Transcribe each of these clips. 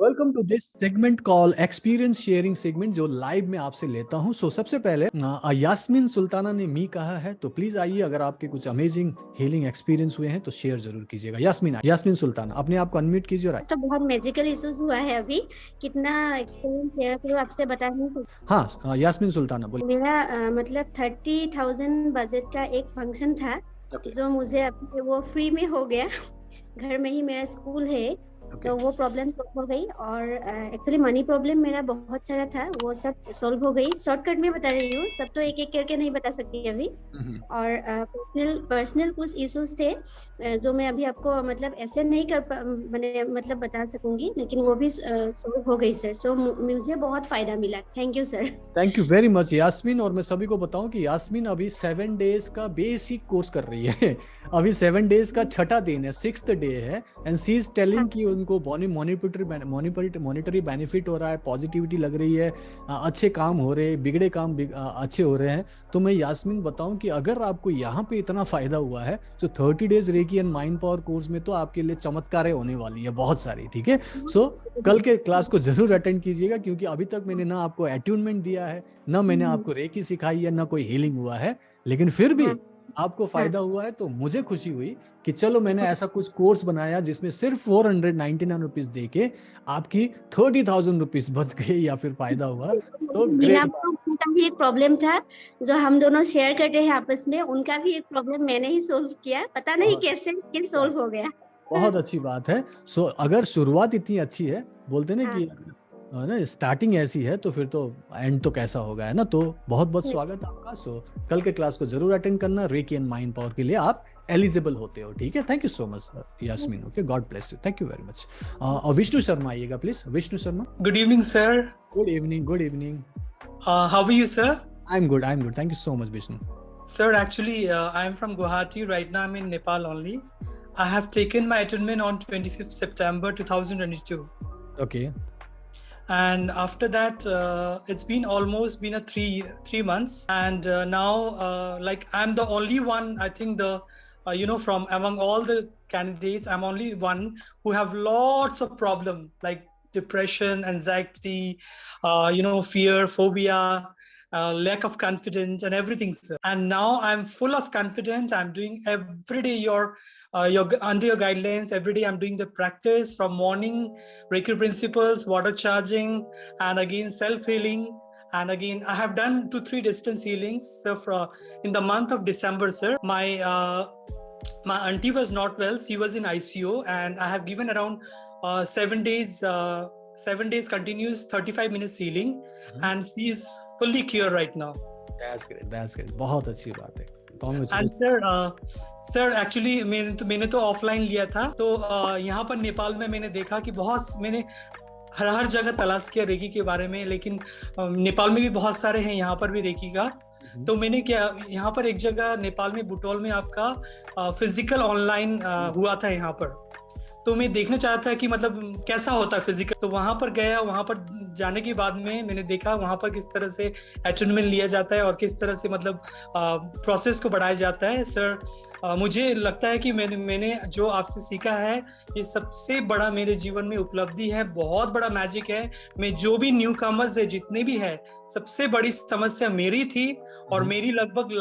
Welcome to this segment call experience sharing segment, जो live में आपसे लेता हूं। सबसे पहले यास्मीन सुल्ताना ने मी कहा है, तो प्लीज आइए, अगर आपके कुछ अमेजिंग हीलिंग एक्सपीरियंस हुए हैं तो शेयर जरूर कीजिएगा। यास्मीन सुल्ताना, अपने आप को अनम्यूट कीजिए और तो बहुत मेडिकल इश्यूज हुआ है अभी। कितना एक्सपीरियंस शेयर करूँ आपसे बता नहीं सकती। हाँ, यास्मीन सुल्ताना बोलिए। मेरा मतलब 30,000 बजट का एक फंक्शन था ओके। जो मुझे अभी वो फ्री में हो गया। घर में ही मेरा स्कूल है, ओके। तो वो प्रॉब्लम सॉल्व हो गई। और एक्चुअली मनी प्रॉब्लम मेरा बहुत सारा था, वो सब सॉल्व हो गई। शॉर्टकट में बता रही हूँ, सब तो एक एक करके नहीं बता सकती अभी। और पर्सनल पर्सनल कुछ इश्यूज थे जो मैं अभी आपको मतलब ऐसे नहीं मैंने मतलब बता सकूंगी, लेकिन वो भी सॉल्व हो गई सर। सो मुझे बहुत फायदा मिला। Thank you sir. Thank you very much Yasmin. और मैं सभी को बताऊं कि यास्मीन अभी 7 डेज का बेसिक कोर्स कर रही है। अभी 7 डेज का छठा दिन है, 6th डे है। एंड सी इज टेलिंग कि उनको मॉनिटरी बेनिफिट हो रहा है, पॉजिटिविटी लग रही है, अच्छे काम हो रहे हैं, बिगड़े काम अच्छे हो रहे हैं। तो मैं यास्मीन बताऊं कि अगर आपको यहाँ पे इतना फायदा हुआ है तो 30 days recce and mind power course में तो आपके लिए चमत्कारें होने वाली है बहुत सारी। ठीक है। सो कल के क्लास को जरूर अटेंड कीजिएगा, क्योंकि अभी तक मैंने ना आपको अट्यूनमेंट दिया है, ना मैंने आपको रेकी सिखाई है, ना कोई हीलिंग हुआ है। लेकिन फिर भी हाँ आपको हाँ। फायदा हुआ है तो मुझे खुशी हुई कि चलो मैंने ऐसा कुछ कोर्स बनाया जिसमें सिर्फ 499 रुपीज दे के आपकी 30,000 रुपीज बच गए या फिर फायदा हुआ। तो मीना ग्रेट बात। बहू, उनका भी एक प्रॉब्लम था जो हम दोनों शेयर करते हैं आपस में। उनका भी एक प्रॉब्लम मैंने ही सोल्व किया, पता नहीं बहुत कैसे लेकिन सोल्व हो गया। बहुत अच्छी बात है। अगर शुरुआत इतनी अच्छी है, बोलते ना हाँ। कि ना स्टार्टिंग ऐसी है तो फिर तो एंड तो कैसा होगा, है ना। तो बहुत बहुत स्वागत है आपका। कल के क्लास को जरूर अटेंड करना। रेकी एंड माइंड पावर के लिए आप एलिजिबल होते हो। ठीक है। Thank you so much Yasmin. Okay, God bless you. Thank you very much. और विष्णु शर्मा आइएगा please. Vishnu Sharma. Good evening, sir. Good evening, good evening. How are you, sir? I am good, thank you so much Vishnu. Sir, actually, I am from Guwahati. Right now, I'm in Nepal only. I have taken my atonement on 25th September 2022. Okay. And after that, it's been almost been a three months. And now, like I'm the only one, I think from among all the candidates, I'm only one who have lots of problem like depression, anxiety, fear, phobia, lack of confidence and everything, sir. And now I'm full of confidence. I'm doing every day your under your guidelines. Every day I'm doing the practice from morning, Reiki principles, water charging, and again self-healing. And again, I have done 2-3 distance healings. So in the month of December, sir, my auntie was not well. She was in ICU, and I have given around 7 days. 7 days continuous 35 minutes healing, and she is fully cured right now. That's great, that's great. बहुत अच्छी बात है। And sir actually मैंने तो offline लिया था। तो यहाँ पर नेपाल में मैंने देखा कि मैंने हर जगह तलाश किया रेकी के बारे में, लेकिन नेपाल में भी बहुत सारे हैं, यहाँ पर भी रेकी का। तो मैंने क्या, यहाँ पर एक जगह नेपाल में बुटोल में आपका फिजिकल ऑनलाइन हुआ था यहाँ पर। तो मैं देखना चाहता था कि मतलब कैसा होता है फिजिकल। तो वहां पर गया, वहां पर जाने के बाद में मैंने देखा वहां पर किस तरह से अटेन्मेंट लिया जाता है और किस तरह से मतलब प्रोसेस को बढ़ाया जाता है। सर मुझे लगता है कि मैंने जो आपसे सीखा है ये सबसे बड़ा मेरे जीवन में उपलब्धि है, बहुत बड़ा मैजिक है। मैं जो भी न्यू कमर्स है जितने भी है, सबसे बड़ी समस्या मेरी थी और मेरी लगभग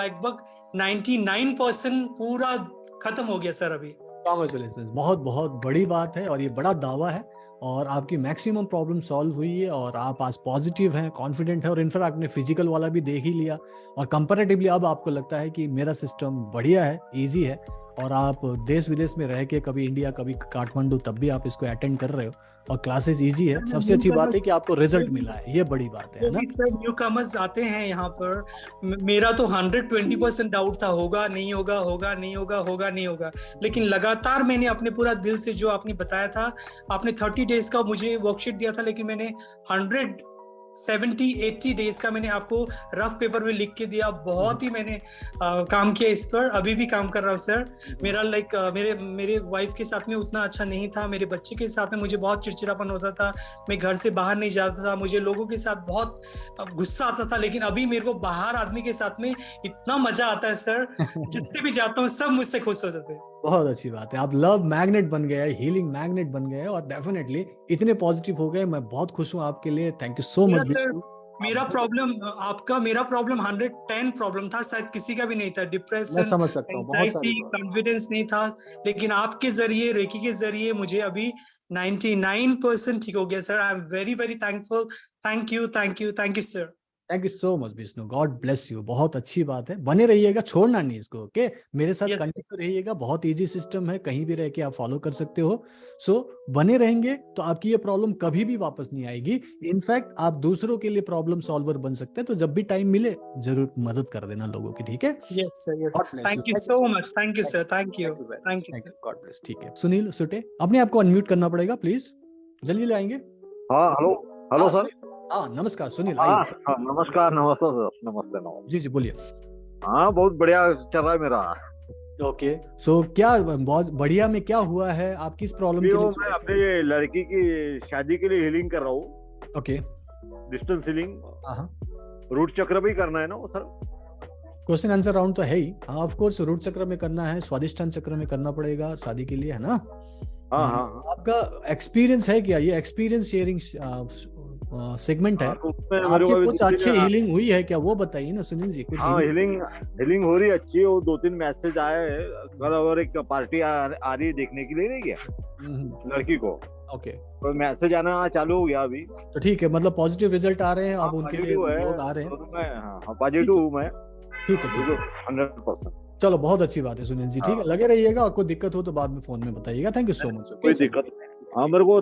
99% पूरा खत्म हो गया सर अभी। कॉन्ग्रेचुलेशन, बहुत बहुत बड़ी बात है और ये बड़ा दावा है। और आपकी मैक्सिमम प्रॉब्लम सॉल्व हुई है और आप आज पॉजिटिव हैं, कॉन्फिडेंट है, और इनफैक्ट आपने फिजिकल वाला भी देख ही लिया। और कंपैरेटिवली अब आपको लगता है कि मेरा सिस्टम बढ़िया है, इजी है। और आप देश विदेश में रह के कभी इंडिया कभी काठमांडू तब भी आप इसको अटेंड कर रहे हो और क्लासेस इजी है। सबसे अच्छी बात है कि आपको रिजल्ट मिला है, ये बड़ी बात है ना। सर न्यू कमर्स आते हैं यहाँ पर, मेरा तो 120% डाउट था, होगा नहीं होगा, होगा नहीं होगा, होगा नहीं होगा। लेकिन लगातार मैंने अपने पूरा दिल से जो आपने बताया था, आपने 30 डेज का मुझे वर्कशीट दिया था, लेकिन मैंने 170-80 डेज का मैंने आपको रफ पेपर में लिख के दिया। बहुत ही मैंने काम किया इस पर, अभी भी काम कर रहा हूँ सर। मेरा मेरे वाइफ के साथ में उतना अच्छा नहीं था, मेरे बच्चे के साथ में मुझे बहुत चिड़चिड़ापन होता था, मैं घर से बाहर नहीं जाता था, मुझे लोगों के साथ बहुत गुस्सा आता था। लेकिन अभी मेरे को बाहर आदमी के साथ में इतना मजा आता है सर, जिससे भी जाता हूँ सब मुझसे खुश हो जाते हैं। बहुत अच्छी बात है, आप लव मैग्नेट बन गए, हीलिंग मैग्नेट बन गए और डेफिनेटली इतने पॉजिटिव हो गए। मैं बहुत खुश हूँ आपके लिए। Thank you so much Vishnu. मेरा प्रॉब्लम 110 प्रॉब्लम था, शायद किसी का भी नहीं था। मैं डिप्रेशन, समझ सकता हूँ, बहुत सारी एंजाइटी, कॉन्फिडेंस नहीं था, लेकिन आपके जरिए, रेकी के जरिए मुझे अभी 99% ठीक हो गया sir. I am very very thankful. Thank you, thank you, thank you sir. Thank you so much Vishnu, God bless you. बहुत अच्छी बात है, बने रहिएगा, छोड़ना नहीं इसको। ओके, मेरे साथ यस कंटिन्यू रहिएगा, बहुत इजी सिस्टम है, कहीं भी रह के आप फॉलो कर सकते हो। सो बने रहेंगे तो आपकी ये प्रॉब्लम कभी भी वापस नहीं आएगी। इनफैक्ट आप दूसरों के लिए प्रॉब्लम सॉल्वर बन सकते हैं। तो जब भी टाइम मिले जरूर मदद कर देना लोगों की, ठीक है? Yes sir, yes. God bless you, thank you thank you so so much, thank you much, sir, thank you, thank you very much, thank you thank sir. You, God bless. ठीक है सुनील सुटे, अपने आपको अनम्यूट करना पड़ेगा please, जल्दी जल्दी आएंगे। हाँ हेलो, हेलो हाँ सर। सुनील, हाँ नमस्कार सुनील, हाँ आइए। हाँ, नमस्कार, नमस्ते सर, नमस्ते नमस्ते। जी जी बोलिए। हाँ बहुत बढ़िया चल रहा है मेरा। ओके, सो क्या बहुत बढ़िया में क्या हुआ है, आप किस प्रॉब्लम अभी के लिए वो जुड़े मैं थे? अपने ये लड़की की शादी के लिए हीलिंग कर रहा हूँ, ओके, डिस्टेंस हीलिंग। हाँ, रूट चक्र भी करना है ना वो सर? क्वेश्चन आंसर राउंड तो है ही। हाँ ऑफ कोर्स, रूट चक्र में करना है, स्वादिष्टान चक्र में करना पड़ेगा शादी के लिए, है ना? हाँ हाँ हाँ। आपका एक्सपीरियंस है क्या? ये एक्सपीरियंस शेयरिंग सेगमेंट है, हाँ, तो उसमें मेरे आपके को अभी कुछ 2-3 अच्छे हीलिंग हुई है क्या, वो बताइए ना सुनील जी, कुछ हाँ, healing? हीलिंग हो रही है अच्छी। वो 2-3 मैसेज आए हैं कल, और एक पार्टी आ रही है देखने के लिए, नहीं क्या लड़की को? ओके, तो मैसेज आना चालू हो गया अभी। तो ठीक है, मतलब पॉजिटिव रिजल्ट आ रहे हैं, हाँ आप उनके लिए पॉजिटिव है लोग आ रहे हैं। दोनों में। हाँ पॉजिटिव हूँ मैं, ठीक है, ठीक है, 100%। चलो बहुत अच्छी बात है सुनील जी। ठीक है, हाँ लगे रहिएगा, और कोई दिक्कत हो तो बाद में फोन में बताइएगा। Thank you so much. कोई ओके, दिक्कत नहीं। हाँ मेरे को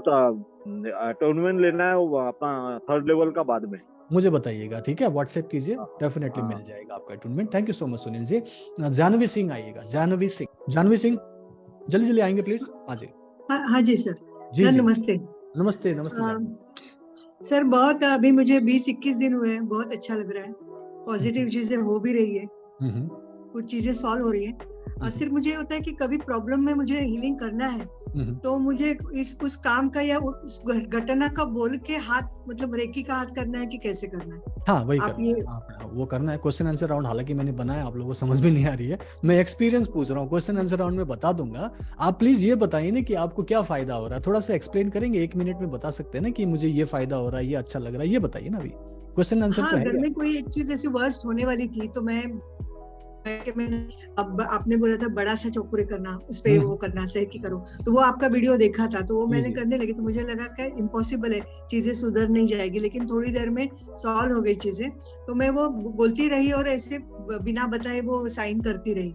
टूर्नामेंट लेना है वो अपना 3rd लेवल का बाद में। मुझे बताइएगा, ठीक है, व्हाट्सएप कीजिए, डेफिनेटली मिल जाएगा आपका tournament. Thank you so much Sunil ji. Janvi Singh आइएगा, जानवी सिंह जल्दी जल्दी आएंगे प्लीज। हाँ जी, हाँ जी सर। जी सर जी, नमस्ते। नमस्ते नमस्ते जानवी। सर बहुत अभी मुझे 20-21 दिन हुए हैं, बहुत अच्छा लग रहा है, पॉजिटिव चीजें हो भी रही है, कुछ चीजें सॉल्व हो रही है। और सिर्फ मुझे होता है कि कभी प्रॉब्लम में मुझे हीलिंग करना है तो मुझे उस काम का या उस घटना का बोल के हाथ, मतलब रेकी का हाथ करना है कि कैसे करना है? हाँ वही आप करना ये है, आप वो करना है। क्वेश्चन आंसर राउंड हालांकि मैंने बनाया, आप लोगों को समझ में नहीं आ रही है, मैं एक्सपीरियंस पूछ रहा हूँ। क्वेश्चन आंसर राउंड में बता दूंगा, आप प्लीज ये बताइए ना कि आपको क्या फायदा हो रहा है, थोड़ा सा एक्सप्लेन करेंगे, 1 मिनट में बता सकते हैं ना कि मुझे ये फायदा हो रहा है, ये अच्छा लग रहा है, ये बताइए ना। अभी क्वेश्चन आंसर तो हाँ, है घर क्या? में कोई एक चीज ऐसी वर्स्ट होने वाली थी तो मैंने अब आपने बोला था बड़ा सा चौकुरे करना, उस पे वो करना, सही की करो, तो वो आपका वीडियो देखा था तो वो मैंने करने लगी, तो मुझे लगा कि इम्पॉसिबल है, चीजें सुधर नहीं जाएगी, लेकिन थोड़ी देर में सॉल्व हो गई चीजें। तो मैं वो बोलती रही और ऐसे बिना बताए वो साइन करती रही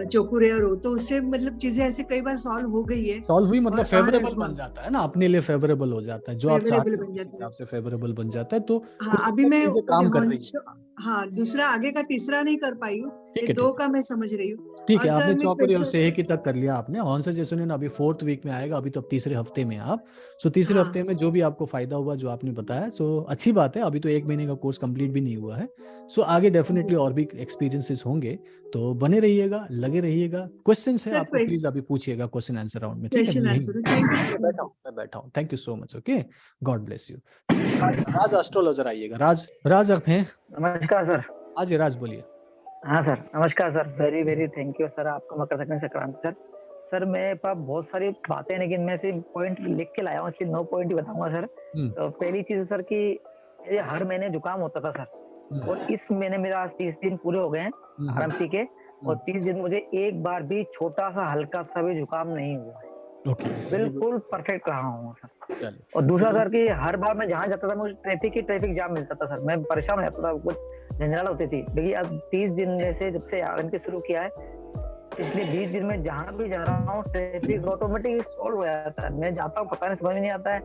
चौकुरे, और तो उससे मतलब चीजें ऐसे कई बार सॉल्व हो गई है। सॉल्व हुई, मतलब फेवरेबल बन जाता है ना, अपने लिए फेवरेबल हो जाता है, जो आप चाहते हो बन उस जाता है। हिसाब से फेवरेबल बन जाता है। तो हाँ, अभी मैं काम कर रही है। हाँ, दूसरा आगे का तीसरा नहीं कर पाई हूँ, ये 2 का मैं समझ रही हूँ। ठीक है, आपने चौकुरी और सेहकी तक कर लिया आपने, हॉर्न से जैसे ना, अभी 4th वीक में आएगा, अभी तो 3रे हफ्ते में आप। सो 3रे हफ्ते में जो भी आपको फायदा हुआ, जो आपने बताया, सो अच्छी बात है। अभी तो 1 महीने का कोर्स कंप्लीट भी नहीं हुआ है, सो आगे डेफिनेटली और भी एक्सपीरियंसेस होंगे, तो बने रहिएगा, लगे रहिएगा। क्वेश्चंस है आपको, प्लीज अभी पूछिएगा क्वेश्चन आंसर राउंड में, ठीक है? मैं बैठा हूँ, thank you so much. Okay, God bless you. Raj astrologer आइएगा, राज आप हैं? नमस्कार सर। आज राज बोलिए। हाँ सर, नमस्कार sir, very very thank you sir, आपको मकर संक्रांति सर। सर मेरे पास बहुत सारी बातें हैं, लेकिन मैं सिर्फ पॉइंट लिख के लाया हूँ, इसलिए 9 पॉइंट ही बताऊंगा सर। तो पहली चीज सर कि ये हर महीने जुकाम होता था सर, और इस महीने मेरा आज 30 दिन पूरे हो गए हैं आराम के, और 30 दिन मुझे एक बार भी छोटा सा हल्का सा भी जुकाम नहीं हुआ है। बिल्कुल परफेक्ट रहा हूँ सर। और दूसरा सर कि हर बार मैं जहाँ जाता था मुझे ट्रैफिक जाम मिलता था सर, मैं परेशान हो जाता था, कुछ झंझट होती थी। लेकिन अब 30 दिन में से जब से आरएमपी शुरू किया है, पिछले 20 दिन में जहाँ भी जा रहा हूँ ट्रैफिक ऑटोमेटिक सॉल्व हो जाता है। मैं जाता हूँ, पता नहीं, समझ नहीं आता है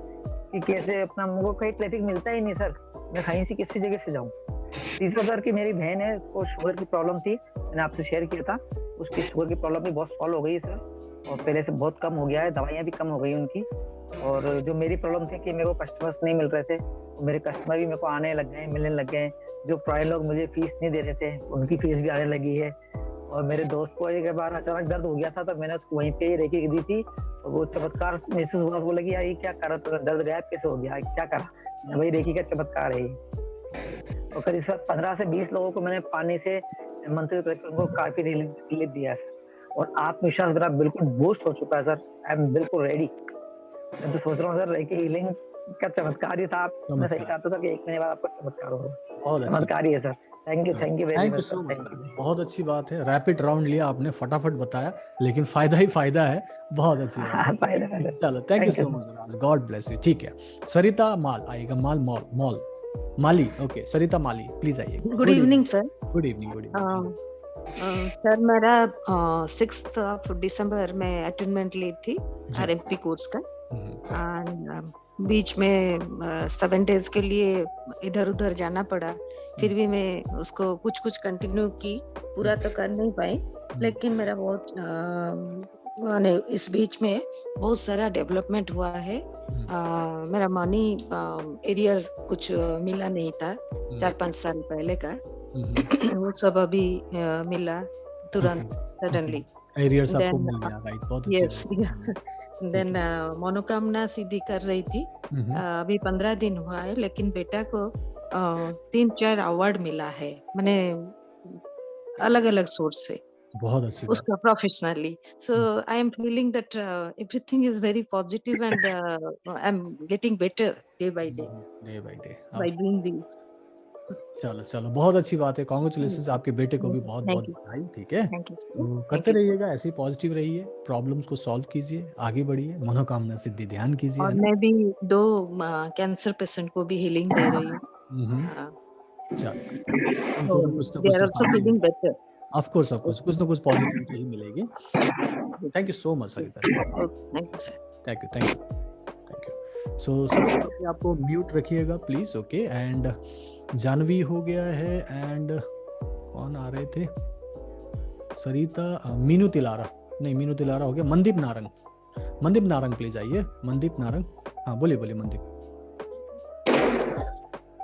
कि कैसे अपना, मुझको कहीं ट्रैफिक मिलता ही नहीं सर, मैं कहीं से किसी जगह से जाऊँ। तीसरा सर कि मेरी बहन है, उसको शुगर की प्रॉब्लम थी, मैंने आपसे शेयर किया था, उसकी शुगर की प्रॉब्लम भी बहुत सॉल्व हो गई सर, और पहले से बहुत कम हो गया है, दवाइयाँ भी कम हो गई उनकी। और जो मेरी प्रॉब्लम थी कि मेरे को कस्टमर्स नहीं मिल रहे थे, तो मेरे कस्टमर भी मेरे को आने लग गए, मिलने लग गए। जो पुराने लोग मुझे फीस नहीं दे रहे थे, उनकी फीस भी आने लगी है। और मेरे दोस्त को एक बार अचानक दर्द हो गया था, तो मैंने उसको वहीं पे ही रेकी दी थी, और वो चमत्कार महसूस हुआ, बोला कि यार ये क्या करा, तो दर्द गायब कैसे हो गया, क्या करा? वही रेकी का चमत्कार है। और फिर इस वक्त 15 से 20 लोगों को मैंने पानी से मंत्रित करके उनको काफी रिलीफ दिया है। और आत्मविश्वास मेरा बिल्कुल बूस्ट हो चुका है सर। आई एम बिल्कुल रेडी। मैं तो सोच रहा हूँ सर रेकी हीलिंग का चमत्कार ही था। आपने सही कहा था सर कि 1 महीने बाद आपको चमत्कार होगा। बहुत अच्छी चमत्कार ही है sir. Thank you very thank you much so sir. Much. Thank you. बहुत अच्छी बात है, रैपिड राउंड लिया आपने, फटाफट बताया, लेकिन फायदा ही फायदा है। बहुत अच्छी बात है। फायदा। चलो thank you so much, God bless you. ठीक है, सरिता माल आएगा, मॉल माली। ओके सरिता माली प्लीज आइए। Good evening sir. Good evening sir मेरा 6th ऑफ दिसंबर में अटेंडमेंट ली थी RMP कोर्स का, एंड बीच में 7 डेज के लिए इधर उधर जाना पड़ा। फिर भी मैं उसको कुछ कंटिन्यू की, पूरा तो कर नहीं पाई, लेकिन मेरा बहुत माने इस बीच में बहुत सारा डेवलपमेंट हुआ है। मेरा मनी एरियर कुछ मिला नहीं था 4-5 साल पहले का, वो सब अभी मिला तुरंत सडनली। एरियर्स आपको मिल गया, राइट? बहुत अच्छी बात। देन मनोकामना सीधी कर रही थी, अभी 15 दिन हुआ है, लेकिन बेटा को 3-4 अवार्ड मिला है, मैंने अलग अलग सोर्स से, बहुत अच्छी उसका professionally. So I am feeling that everything is very positive and I am getting better day by day by doing this. चलो बहुत अच्छी बात है, कांग्रेचुलेशंस आपके बेटे को भी बहुत बहुत बधाई। ठीक है, तो करते रहिएगा ऐसे, पॉजिटिव रहिए, प्रॉब्लम्स को सॉल्व कीजिए, आगे बढ़िए, मनोकामना सिद्धि ध्यान कीजिए। और मैं भी 2 कैंसर पेशेंट को भी हीलिंग दे रही हूँ। They are also feeling better. Of course कुछ ना कुछ पॉजिटिविटी ही मिलेगी। Thank you so much Sarita. Thank you sir. Thank you. So सभी आपको म्यूट रखिएगा प्लीज। ओके, एंड जानवी हो गया है, एंड कौन आ रहे थे? सरिता, मीनू तिलारा हो गया। मनदीप नारंग प्लीज आइए। मनदीप नारंग, हाँ बोलिए मनदीप।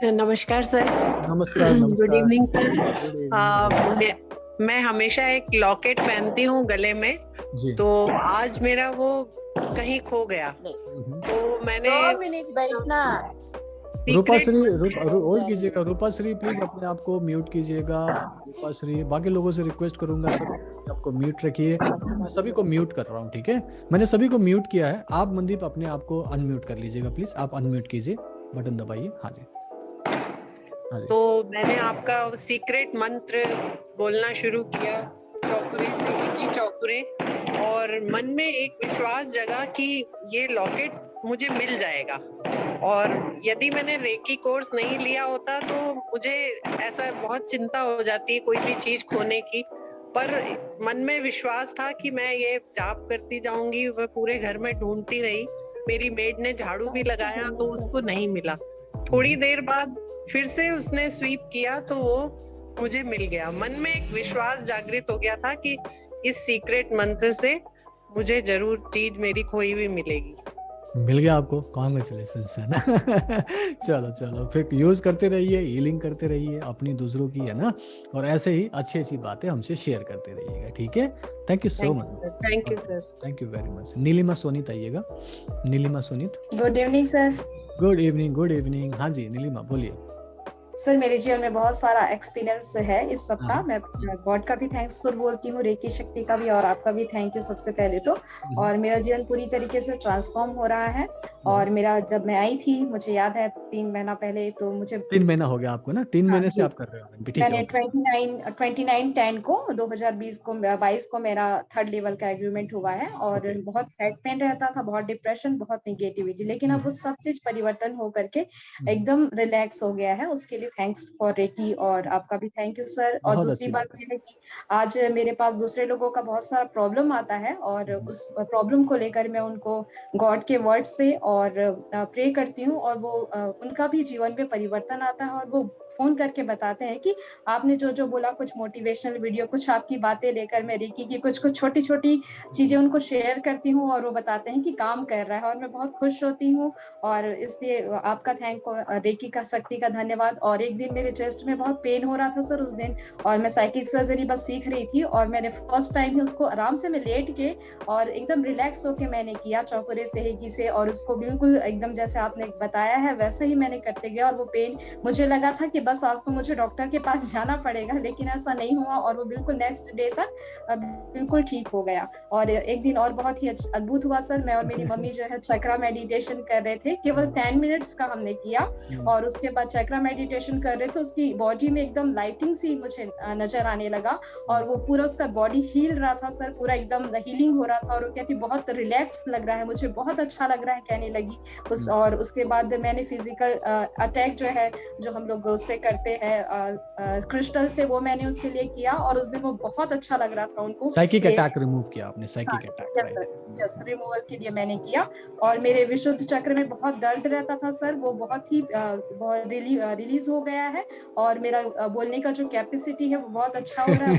नमस्कार सर। नमस्कार। Good evening sir. मैं हमेशा एक लॉकेट पहनती हूँ गले में, तो आज मेरा वो कहीं खो गया, तो मैंने 2 मिनट बैठना। रूपाश्री होल्ड कीजिएगा। रूपाश्री प्लीज अपने आप को म्यूट कीजिएगा। रूपाश्री, बाकी लोगों से रिक्वेस्ट करूंगा सब आपको म्यूट रखिए। मैं सभी को म्यूट कर रहा हूँ, ठीक है? मैंने सभी को म्यूट किया है। आप मनदीप अपने आप को अनम्यूट कर लीजिएगा प्लीज। आप अनम्यूट कीजिए, बटन दबाइए। हाँ जी। तो मैंने आपका सीक्रेट मंत्र बोलना शुरू किया, चौकुरे से रेकी चौकुरे, और मन में एक विश्वास जगा कि ये लॉकेट मुझे मिल जाएगा। और यदि मैंने रेकी कोर्स नहीं लिया होता तो मुझे ऐसा बहुत चिंता हो जाती है कोई भी चीज खोने की, पर मन में विश्वास था कि मैं ये जाप करती जाऊंगी। वह पूरे घर में ढूंढती रही, मेरी मेड ने झाड़ू भी लगाया तो उसको नहीं मिला। थोड़ी देर बाद फिर से उसने स्वीप किया तो वो मुझे मिल गया। मन में एक विश्वास जागृत हो गया था कि इस सीक्रेट मंत्र से मुझे जरूर चीज मेरी खोई हुई मिलेगी। मिल गया आपको, कांग्रेचुलेशंस है ना। चलो फिर यूज करते रहिए, हीलिंग करते रहिए अपनी, दूसरों की, है ना? और ऐसे ही अच्छी बातें हमसे शेयर करते रहिएगा, ठीक है? Thank you so much. Thank you sir. Thank you very much. Nilima Sonit आइएगा। Nilima Sonit. Good evening sir. Good evening. हाँ जी नीलिमा बोलिए। सर मेरे जीवन में बहुत सारा एक्सपीरियंस है इस सप्ताह। मैं गॉड का भी थैंक्सफुल बोलती हूँ, रेकी शक्ति का भी, और आपका भी थैंक यू सबसे पहले तो। और मेरा जीवन पूरी तरीके से ट्रांसफॉर्म हो रहा है। और मेरा, जब मैं आई थी, मुझे याद है 3 महीना पहले, तो मुझे 3 महीना हो गया आपको ना? 3 महीने से आप कर रहे हो? मैंने 29/10 को मेरा 3rd लेवल का एग्रीमेंट हुआ है। और बहुत हेड पेन रहता था, बहुत डिप्रेशन, बहुत निगेटिविटी, लेकिन अब वो सब चीज परिवर्तन हो करके एकदम रिलैक्स हो गया है। उसके लिए थैंक्स फॉर रेकी, और आपका भी थैंक यू सर। और दूसरी बात यह है कि आज मेरे पास दूसरे लोगों का बहुत सारा प्रॉब्लम आता है, और उस प्रॉब्लम को लेकर मैं उनको गॉड के वर्ड से और प्रे करती हूँ, और वो उनका भी जीवन में परिवर्तन आता है। और वो फोन करके बताते हैं कि आपने जो बोला, कुछ मोटिवेशनल वीडियो, कुछ आपकी बातें लेकर मैं रेकी की कुछ छोटी छोटी चीजें उनको शेयर करती हूँ, और वो बताते हैं कि काम कर रहा है, और मैं बहुत खुश होती हूँ। और इसलिए आपका रेकी का शक्ति का धन्यवाद। और और एक दिन मेरे चेस्ट में बहुत पेन हो रहा था सर उस दिन, और मैं साइकिक सर्जरी बस सीख रही थी, और मैंने फर्स्ट टाइम ही उसको आराम से मैं लेट के और एकदम रिलैक्स होके मैंने किया चौकुरे सेहेगी से, और उसको बिल्कुल एकदम जैसे आपने बताया है वैसे ही मैंने करते गया। और वो पेन, मुझे लगा था कि बस आज तो मुझे डॉक्टर के पास जाना पड़ेगा, लेकिन ऐसा नहीं हुआ, और वो बिल्कुल नेक्स्ट डे तक बिल्कुल ठीक हो गया। और एक दिन और बहुत ही अद्भुत हुआ सर, मैं और मेरी मम्मी जो है चक्रा मेडिटेशन कर रहे थे, केवल 10 मिनट्स का हमने किया, और उसके बाद चक्रा मेडिटेशन कर रहे थे, उसकी बॉडी में एकदम लाइटिंग सी मुझे नजर आने लगा, और वो पूरा उसका बॉडी हील रहा था सर, पूरा एकदम हीलिंग हो रहा था, और वो कहती बहुत रिलैक्स लग रहा है, मुझे बहुत अच्छा लग रहा है कहने लगी उस। और उसके बाद मैंने फिजिकल अटैक जो है जो हम लोग उससे करते हैं क्रिस्टल से, वो मैंने उसके लिए किया, और उस दिन वो बहुत अच्छा लग रहा था उनको। साइकिक अटैक रिमूव किया आपने? Psychic attack, yes sir, yes, removal के लिए मैंने किया। और मेरे विशुद्ध चक्र में बहुत दर्द रहता था सर, वो बहुत ही रिलीज हो गया है, और मेरा बोलने का जो कैपेसिटी है वो बहुत अच्छा हो रहा है।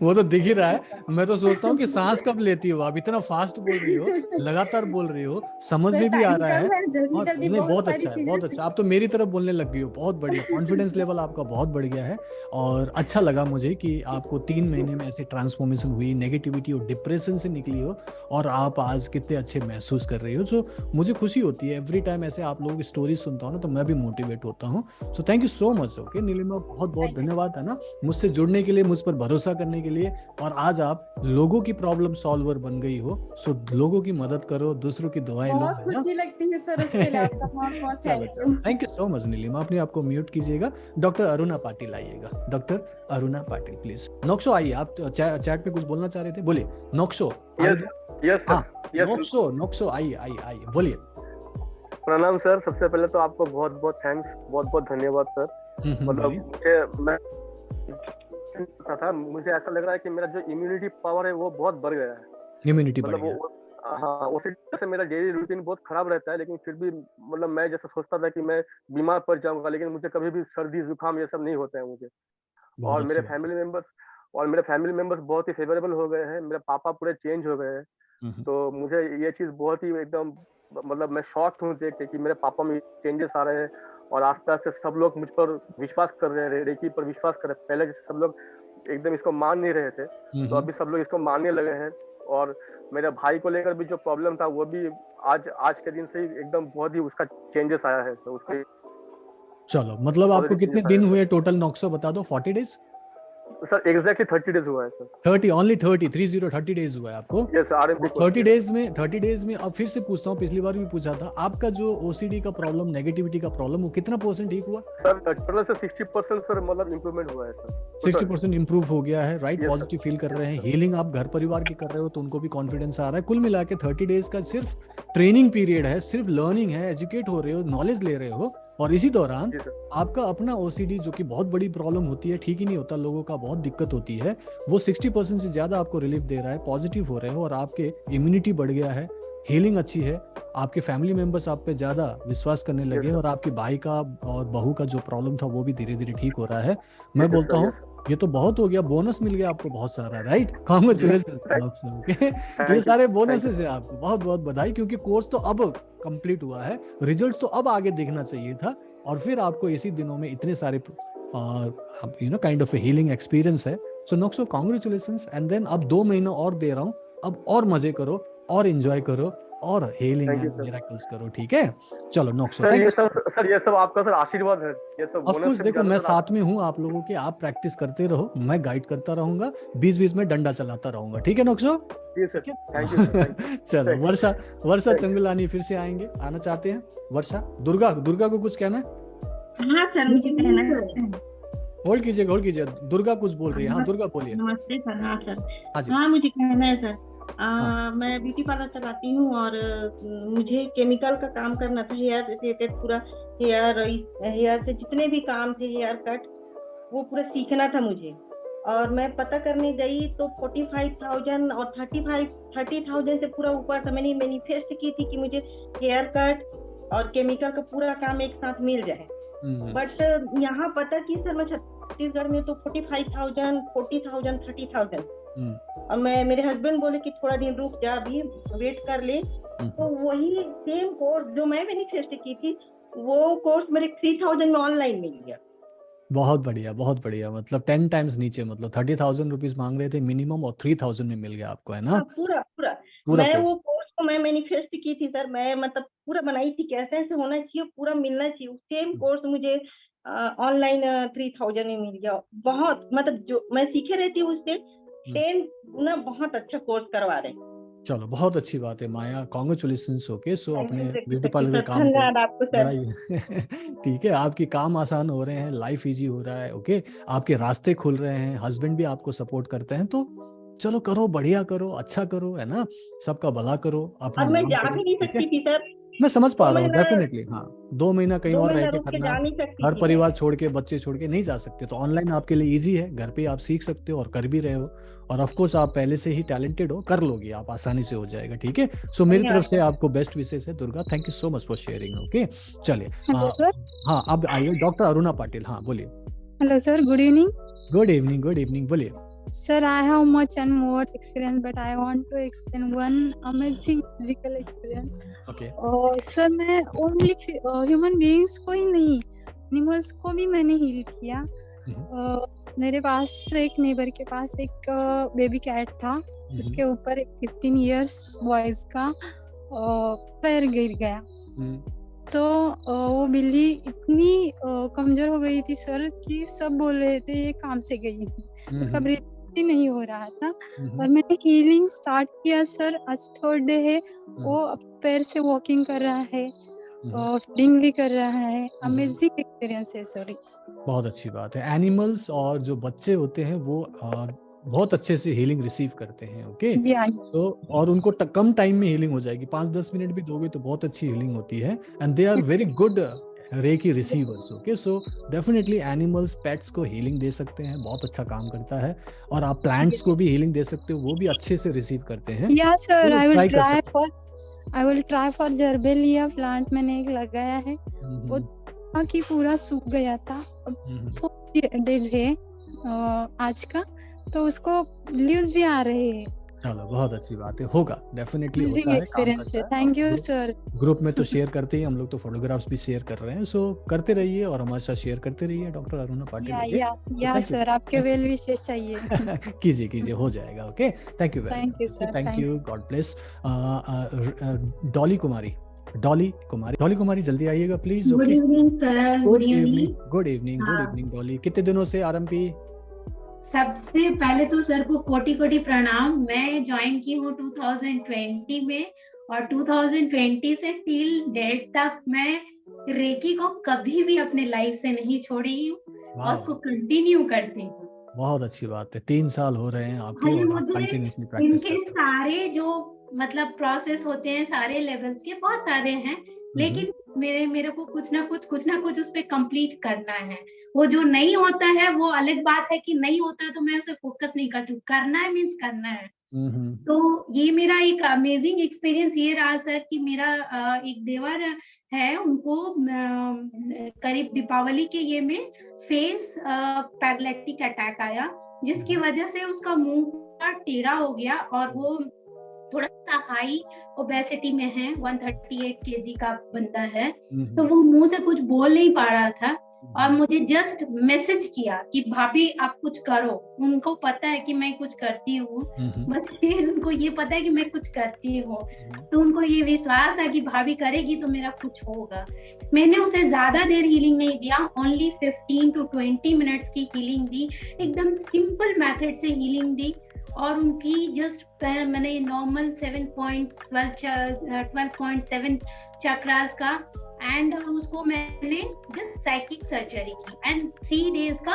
वो तो दिख ही रहा है। मैं तो सोचता हूँ कि सांस कब लेती हो आप, इतना फास्ट बोल रही हो, लगातार बोल रही हो, समझ में भी आ रहा है। जल्दी बहुत अच्छा है, बहुत अच्छा। आप तो मेरी तरफ बोलने लग गई हो, बहुत बढ़िया। कॉन्फिडेंस लेवल आपका बहुत बढ़ गया है, और अच्छा लगा मुझे कि आपको 3 महीने में ऐसे ट्रांसफॉर्मेशन हुई, नेगेटिविटी और डिप्रेशन से निकली हो, और आप आज कितने अच्छे महसूस कर रही हो। सो मुझे खुशी होती है एवरी टाइम ऐसे आप लोगों की स्टोरी सुनता हूँ ना, तो मैं भी मोटिवेट होता हूँ। So thank you so much. Okay Neelima, बहुत बहुत धन्यवाद है ना मुझसे जुड़ने के लिए, मुझ पर भरोसा करने के लिए, और आज आप लोगों की प्रॉब्लम सॉल्वर बन गई हो। सो लोगों की मदद करो, दूसरों की दुआएं लो। बहुत खुशी लगती है सर, उसके लिए आपका बहुत बहुत thank you so much Neelima. अपने आपको म्यूट कीजिएगा। डॉक्टर अरुणा पाटिल आइएगा, डॉक्टर अरुणा पाटिल प्लीज। नोक्सो आइए, आप चैट पे कुछ बोलना चाह रहे थे, बोलिए। नोक्सो, नोक्सो आइए बोलिए। प्रणाम सर, सबसे पहले तो आपको बहुत बहुत थैंक्स, बहुत बहुत धन्यवाद सर। मतलब मुझे ऐसा लग रहा है कि मेरा जो इम्यूनिटी पावर है वो बहुत बढ़ गया है। इम्यूनिटी बढ़ गया, हाँ, उसी वजह से मेरा डेली रूटीन बहुत खराब रहता है, लेकिन फिर भी मतलब मैं जैसा सोचता था कि मैं बीमार पड़ जाऊंगा, लेकिन मुझे कभी भी सर्दी जुकाम ये सब नहीं होता है मुझे। और मेरे फैमिली मेंबर्स बहुत ही फेवरेबल हो गए हैं, मेरे पापा पूरे चेंज हो गए हैं। तो मुझे ये चीज बहुत ही एकदम मतलब मैं शॉक हूँ देख के कि मेरे पापा में चेंजेस आ रहे हैं, और आस्ते आस्ते सब लोग मुझ पर विश्वास कर रहे हैं, रेकी पर विश्वास कर रहे हैं। पहले जैसे सब लोग एकदम इसको मान नहीं रहे थे, तो अभी सब लोग इसको मानने लगे हैं। और मेरे भाई को लेकर भी जो प्रॉब्लम था वो भी आज के दिन से एकदम बहुत ही उसका चेंजेस आया है। तो उसके चलो, मतलब आपको कितने दिन हुए टोटल? नोक्सो बता दो। 40 डेज सर? एग्जैक्टली 30 डेज हुआ है सर। 30 ओनली 30 डेज हुआ है आपको? यस, 30 डेज में अब फिर से पूछता हूँ, पिछली बार भी पूछा था, आपका जो ओसीडी का प्रॉब्लम, नेगेटिविटी का प्रॉब्लम, वो कितना % ठीक हुआ? सर 60% सर मतलब इंप्रूवमेंट हुआ है सर। 60% इंप्रूव हो गया है, राइट? पॉजिटिव फील कर रहे हैं, हीलिंग आप घर परिवार की कर रहे हो, तो उनको भी कॉन्फिडेंस आ रहा है। कुल मिला के 30 डेज का सिर्फ ट्रेनिंग पीरियड है, सिर्फ लर्निंग है, एजुकेट हो रहे हो, नॉलेज ले रहे हो, और इसी दौरान आपका अपना ओसीडी जो कि बहुत बड़ी प्रॉब्लम होती है, ठीक ही नहीं होता, लोगों का बहुत दिक्कत होती है, वो 60% से ज्यादा आपको रिलीफ दे रहा है, पॉजिटिव हो रहे हो, और आपके इम्यूनिटी बढ़ गया है, हीलिंग अच्छी है, आपके फैमिली मेंबर्स आप पे ज्यादा विश्वास करने लगे, और आपके भाई का और बहू का जो प्रॉब्लम था वो भी धीरे धीरे ठीक हो रहा है। मैं बोलता हूँ ये तो बहुत हो गया, बोनस मिल गया आपको बहुत सारा, राइट? कांग्रेचुलेशंस। ये सारे बोनसेस है आपको, बहुत बहुत बधाई, क्योंकि कोर्स तो अब कंप्लीट हुआ है, रिजल्ट्स तो अब आगे देखना चाहिए था, और फिर आपको इसी दिनों में इतने सारे काइंड ऑफ हीलिंग एक्सपीरियंस है। सो नोक्सो, कांग्रेचुलेशंस। एंड देन अब 2 महीना और दे रहा हूँ, अब और मजे करो, और एंजॉय करो, और हीलिंग एंड मिरेकल्स करो, ठीक है? चलो नोक्सो, सर ये सब आपका सर आशीर्वाद है, ये सब ऑफ कोर्स। देखो, मैं साथ में हूँ आप लोगों के, आप प्रैक्टिस करते रहो, मैं गाइड करता रहूंगा, 20-20 में डंडा चलाता रहूंगा, ठीक है नोक्सो? चलो, वर्षा चंगुलानी फिर से आना चाहते हैं? वर्षा, दुर्गा को कुछ कहना है? हाँ सर, मुझे कहना है। होल्ड कीजिए, दुर्गा कुछ बोल रही है। हाँ दुर्गा बोलिए। नमस्ते सर। हाँ सर, हाँ मुझे कहना है सर, मैं ब्यूटी पार्लर चलाती हूँ, और मुझे केमिकल का काम करना था, हेयर रिलेटेड, पूरा हेयर से जितने भी काम थे, हेयर कट, वो पूरा सीखना था मुझे। और मैं पता करने गई तो 45,000 और 30,000 से पूरा ऊपर था। मैंने मैनिफेस्ट की थी कि मुझे हेयर कट और केमिकल का पूरा काम एक साथ मिल जाए, बट यहाँ पता की सर, मैं छत्तीसगढ़ में तो 45,000, 40,000, 30,000 और मेरे हस्बैंड बोले कि थोड़ा दिन रुक जा, अभी वेट कर ले। तो वही सेम कोर्स जो मैं मैनिफेस्ट की थी, वो कोर्स मेरे 3000 में ऑनलाइन मिल गया। बहुत बढ़िया, बहुत बढ़िया। मतलब 10 टाइम्स नीचे, मतलब 30,000 रुपीज मांग रहे थे मिनिमम, और 3000 में मिल गया आपको, है ना? पूरा मैं वो कोर्स को मैं मैनिफेस्ट की थी सर, मैं मतलब पूरा बनाई थी कैसे ऐसे होना चाहिए, पूरा मिलना चाहिए। सेम कोर्स मुझे ऑनलाइन 3000 में मिल गया। बहुत मतलब जो मैं सीखे रहती हूँ उससे 10 गुना बहुत अच्छा कोर्स करवा रहे हैं। चलो बहुत अच्छी बात है माया, कांग्रेचुलेशंस। ओके, सो अपने ब्यूटी पार्लर में काम आपको ठीक है, आपकी काम आसान हो रहे हैं, लाइफ इजी हो रहा है। ओके, आपके रास्ते खुल रहे हैं, हस्बैंड भी आपको सपोर्ट करते हैं, तो चलो करो, बढ़िया करो, अच्छा करो, है ना? सबका भला करो, अपना और मैं जा भी नहीं सकती थी सर। मैं समझ पा रहा हूँ, डेफिनेटली। हाँ, 2 महीना कहीं और रह के करना, घर परिवार छोड़ के, बच्चे छोड़ के नहीं जा सकते, तो ऑनलाइन आपके लिए इजी है, घर पे आप सीख सकते हो और कर भी रहे हो। और ऑफ कोर्स आप पहले से ही टैलेंटेड हो, कर लोगे आप, आसानी से हो जाएगा। ठीक है, सो मेरी तरफ से आपको बेस्ट विशेष है Durga. Thank you so much for sharing. Okay, चलिए। हाँ, अब आइए डॉक्टर अरुणा पाटिल। हाँ, बोलिए। Hello sir, good evening. Good evening, good evening, बोलिए। Sir, I have much and more experience, but I want to explain one amazing physical experience. Okay. Sir, मैं only human beings को ही नहीं, animals को भी मैंने heal किया। मेरे पास एक नेबर के पास एक बेबी कैट था, उसके ऊपर एक 15 years बॉयज का पैर गिर गया। तो वो बिल्ली इतनी कमजोर हो गई थी सर कि सब बोल रहे थे ये काम से गई, उसका ब्रीथ नहीं हो रहा था। और मैंने हीलिंग स्टार्ट किया सर, आज 3rd डे है, वो पैर से वॉकिंग कर रहा है, फीडिंग भी कर रहा है। अमेजिंग एक्सपीरियंस है सर। बहुत अच्छी बात है। एनिमल्स और जो बच्चे होते हैं वो बहुत अच्छे से हीलिंग रिसीव करते हैं। ओके, तो और उनको कम टाइम में हीलिंग हो जाएगी, 5-10 मिनट भी दोगे तो बहुत अच्छी हीलिंग होती है। And they are very good reiki receivers. Okay, so definitely animals, pets को हीलिंग दे सकते हैं, बहुत अच्छा काम करता है। और आप प्लांट्स को भी हीलिंग दे सकते हो, वो भी अच्छे से रिसीव करते हैं। या sir, I will try for gerbera plant मैंने एक लगाया है, वो कि पूरा सूख गया था, 4 डेज है आज का, तो उसको लीव्स भी आ रहे हैं। चलो बहुत अच्छी बात है, होगा, डेफिनेटली होता है, एक्सपीरियंस है। Thank you sir. ग्रुप में तो शेयर करते ही हम लोग, तो फोटोग्राफ्स भी शेयर कर रहे हैं, सो करते रहिए और हमारे साथ शेयर करते रहिए डॉक्टर अरुणा पाटिल। या सर, आपके वेल विशेष चाहिए। कीजिए, हो जाएगा। Okay, thank you very much, thank you, God bless. Dolly Kumari जल्दी आइएगा please. Good evening sir. Good evening Dolly, कितने दिनों से आरएमपी? सबसे पहले तो सर को कोटि प्रणाम। मैं ज्वाइन की हूँ 2020 में, और 2020 से टिल डेट तक मैं रेकी को कभी भी अपने लाइफ से नहीं छोड़ी हूँ और उसको कंटिन्यू करती हूँ। बहुत अच्छी बात है, 3 साल हो रहे हैं आपके, इनके सारे जो मतलब प्रोसेस होते हैं, सारे लेवल्स के बहुत सारे हैं, लेकिन मेरे को कुछ ना कुछ उस पे कंप्लीट करना है। वो जो नहीं होता है वो अलग बात है कि नहीं होता तो मैं उसे फोकस नहीं करती हूँ, करना है मीन्स करना है। तो ये मेरा एक अमेजिंग एक्सपीरियंस ये रहा सर कि मेरा एक देवर है, उनको करीब दीपावली के ये में फेस पैरालिटिक अटैक आया, जिसकी वजह से उसका मुंह टेढ़ा हो गया और वो थोड़ा सा हाई ओबेसिटी में है, 138 kg का बंदा है, तो वो मुंह से कुछ बोल नहीं पा रहा था। और मुझे जस्ट मैसेज किया कि भाभी आप कुछ करो। उनको पता है कि मैं कुछ करती हूँ, उनको ये पता है कि मैं कुछ करती हूँ, तो उनको ये विश्वास था कि भाभी करेगी तो मेरा कुछ होगा। मैंने उसे ज्यादा देर हीलिंग नहीं दिया, ओनली 15 to 20 मिनट्स की हीलिंग दी, एकदम सिंपल मेथड से हीलिंग दी। और उनकी जस्ट मैंने नॉर्मल 12.7 चक्रास का, एंड उसको मैंने जस्ट साइकिक सर्जरी की एंड 3 डेज का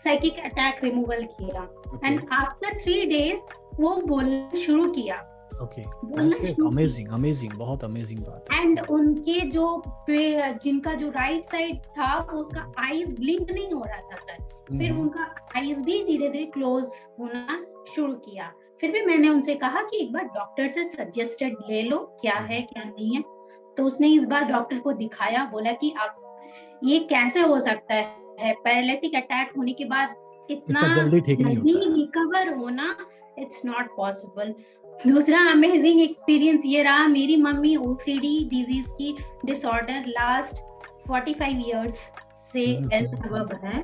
साइकिक अटैक रिमूवल किया। एंड आफ्टर 3 डेज वो बोलना शुरू किया। अमेजिंग, बहुत अमेजिंग बात। एंड उनके जो जिनका जो राइट साइड था वो उसका आईज ब्लिंक नहीं हो रहा था सर, फिर उनका आईज भी धीरे धीरे क्लोज होना शुरू किया। फिर भी मैंने उनसे कहा कि एक बार डॉक्टर से सजेस्टेड ले लो, क्या है क्या नहीं है। तो उसने इस बार डॉक्टर को दिखाया, बोला कि आप ये कैसे हो सकता है, पैरालिटिक अटैक होने के बाद इतना जल्दी ठीक नहीं होता, रिकवर होना इट्स नॉट पॉसिबल। दूसरा अमेजिंग एक्सपीरियंस ये रहा, मेरी मम्मी ओसीडी डिजीज की डिसऑर्डर लास्ट 45 इयर्स से एल्ब है,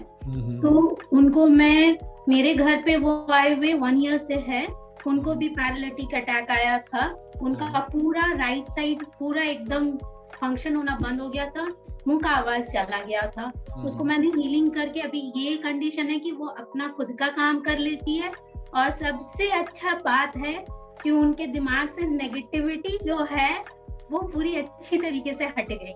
तो उनको मैं मेरे घर पे वो आए हुए 1 ईयर से है, उनको भी पैरालिटिक अटैक आया था, उनका पूरा राइट साइड पूरा एकदम फंक्शन होना बंद हो गया था, मुंह का आवाज चला गया था। उसको मैंने हीलिंग करके अभी ये कंडीशन है कि वो अपना खुद का काम कर लेती है, और सबसे अच्छा बात है कि उनके दिमाग से नेगेटिविटी जो है वो पूरी अच्छी तरीके से हट गई।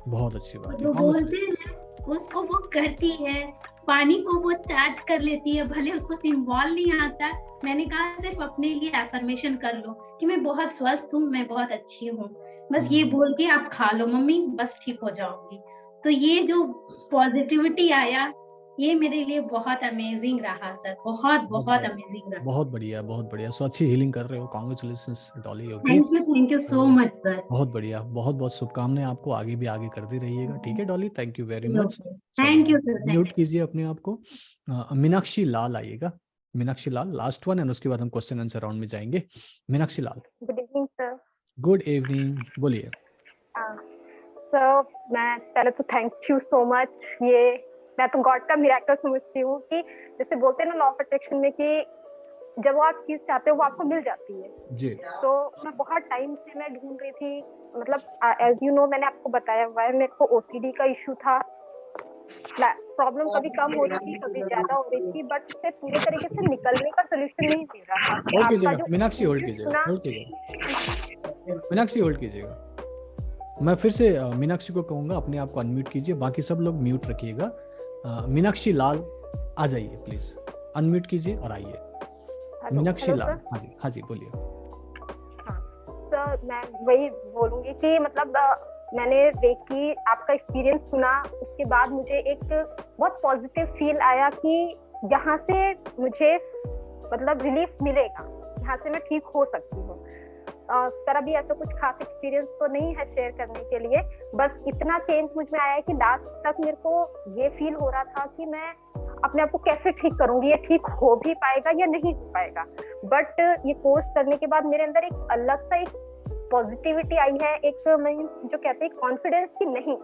बहुत अच्छी बात है। बोलते हैं उसको वो करती है, पानी को वो चार्ज कर लेती है, भले उसको सिंबल नहीं आता। मैंने कहा सिर्फ अपने लिए एफर्मेशन कर लो कि मैं बहुत स्वस्थ हूँ, मैं बहुत अच्छी हूँ, बस ये बोल के आप खा लो मम्मी, बस ठीक हो जाओगी। तो ये जो पॉजिटिविटी आया ये मेरे लिए बहुत अमेजिंग रहा सर, बहुत बहुत अमेजिंग रहा। बहुत बढ़िया, बहुत बढ़िया। सो अच्छी हीलिंग कर रहे हो, congratulations Dolly. Thank you so much sir. बहुत बढ़िया, बहुत बहुत शुभकामनाएं आपको, आगे भी आगे करते रहिएगा। ठीक है Dolly, thank you very much. Thank you sir. Mute कीजिए अपने आप को। मीनाक्षी लाल आइएगा, Meenakshi Lal last one, and उसके बाद हम क्वेश्चन आंसर राउंड में जाएंगे। Meenakshi Lal. Good evening sir. Good evening, बोलिए। सर मैं पहले तो थैंक यू सो मच, ये मैं तो गॉड का मिरेकल समझती हूँ कि जैसे बोलते हैं ना लॉ ऑफ अट्रैक्शन में कि जब वो आप चीज चाहते हो वो आपको मिल जाती है जी। तो मैं बहुत टाइम से मैं ढूंढ रही थी, मतलब एज यू नो मैंने आपको बताया हुआ है मेरे को ओसीडी का इशू था, प्रॉब्लम कभी कम हो रही थी कभी ज्यादा हो रही थी, बट उससे पूरे तरीके से निकलने का सोल्यूशन नहीं मिल रहा था। मीनाक्षी होल्ड कीजिएगा, मीनाक्षी होल्ड कीजिएगा। मैं फिर से मीनाक्षी को कहूंगा अपने आप को अनम्यूट कीजिए, बाकी सब लोग म्यूट रखिएगा। मीनाक्षी लाल आ जाइए प्लीज, अनम्यूट कीजिए और आइए। मीनाक्षी लाल, हाँ जी बोलिए। सर मैं वही बोलूंगी कि मतलब मैंने रेकी आपका एक्सपीरियंस सुना, उसके बाद मुझे एक बहुत पॉजिटिव फील आया कि यहाँ से मुझे मतलब रिलीफ मिलेगा, यहाँ से मैं ठीक हो सकती हूँ। सर अभी ऐसा कुछ खास एक्सपीरियंस तो नहीं है शेयर करने के लिए, बस इतना चेंज मुझ में आया है कि लास्ट तक मेरे को ये फील हो रहा था कि मैं अपने आप को कैसे ठीक करूंगी, ये ठीक हो भी पाएगा या नहीं हो पाएगा। बट ये कोर्स करने के बाद मेरे अंदर एक अलग सा एक पॉजिटिविटी आई है, एक मैं जो कहते हैं कॉन्फिडेंस कि नहीं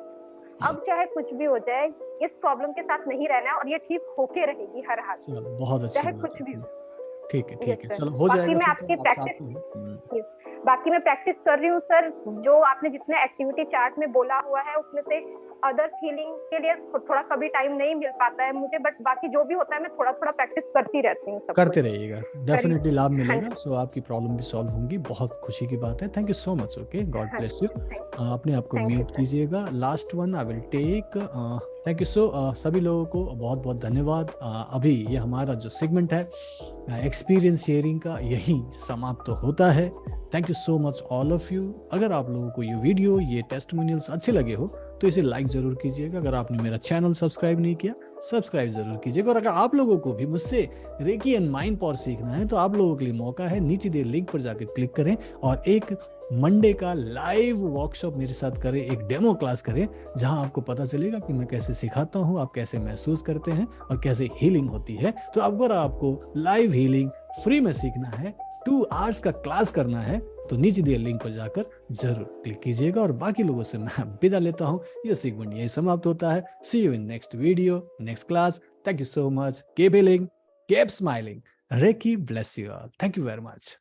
अब चाहे कुछ भी हो जाए इस प्रॉब्लम के साथ नहीं रहना है और ये ठीक होके रहेगी हर हाल में, बहुत अच्छा, चाहे कुछ भी हो। ठीक है चलो हो जाएगा। मैं आपकी प्रैक्टिस बाकी मैं प्रैक्टिस कर रही हूँ सर, जो आपने जितने एक्टिविटी चार्ट में बोला हुआ है उसमें से अदर हीलिंग के लिए थोड़ा कभी टाइम नहीं मिल पाता है मुझे, बट बाकी जो भी होता है मैं थोड़ा थोड़ा प्रैक्टिस करती रहती हूँ। करते रहिएगा, डेफिनेटली लाभ मिलेगा। सो आपकी प्रॉब्लम भी सॉल्व होंगी, बहुत खुशी की बात है। Thank you so much. Okay, God bless you. अपने आप को म्यूट कीजिएगा। Last one I will take. Thank you सभी लोगों को बहुत बहुत धन्यवाद। अभी ये हमारा जो सेगमेंट है एक्सपीरियंस शेयरिंग का यही समाप्त तो होता है। Thank you so much all of you. अगर आप लोगों को ये वीडियो, ये टेस्टिमोनियल्स अच्छे लगे हो तो इसे लाइक जरूर कीजिएगा। अगर आपने मेरा चैनल सब्सक्राइब नहीं किया, सब्सक्राइब जरूर कीजिएगा। और अगर आप लोगों को भी मुझसे रेकी एंड माइंड पावर सीखना है तो आप लोगों के लिए मौका है, नीचे दिए लिंक पर जाकर क्लिक करें और एक मंडे का लाइव वर्कशॉप मेरे साथ करें, एक डेमो क्लास करें, जहां आपको पता चलेगा कि मैं कैसे सिखाता हूं, आप कैसे महसूस करते हैं और कैसे हीलिंग होती है। तो अगर आपको लाइव हीलिंग फ्री में सीखना है, 2 आवर्स का क्लास करना है, तो नीचे दिए लिंक पर जाकर जरूर क्लिक कीजिएगा। और बाकी लोगों से मैं विदा लेता हूं। यह सेगमेंट यही समाप्त होता है। See you in next video, next class. Thank you so much. Keep healing, keep smiling. Reiki bless you all. Thank you very much.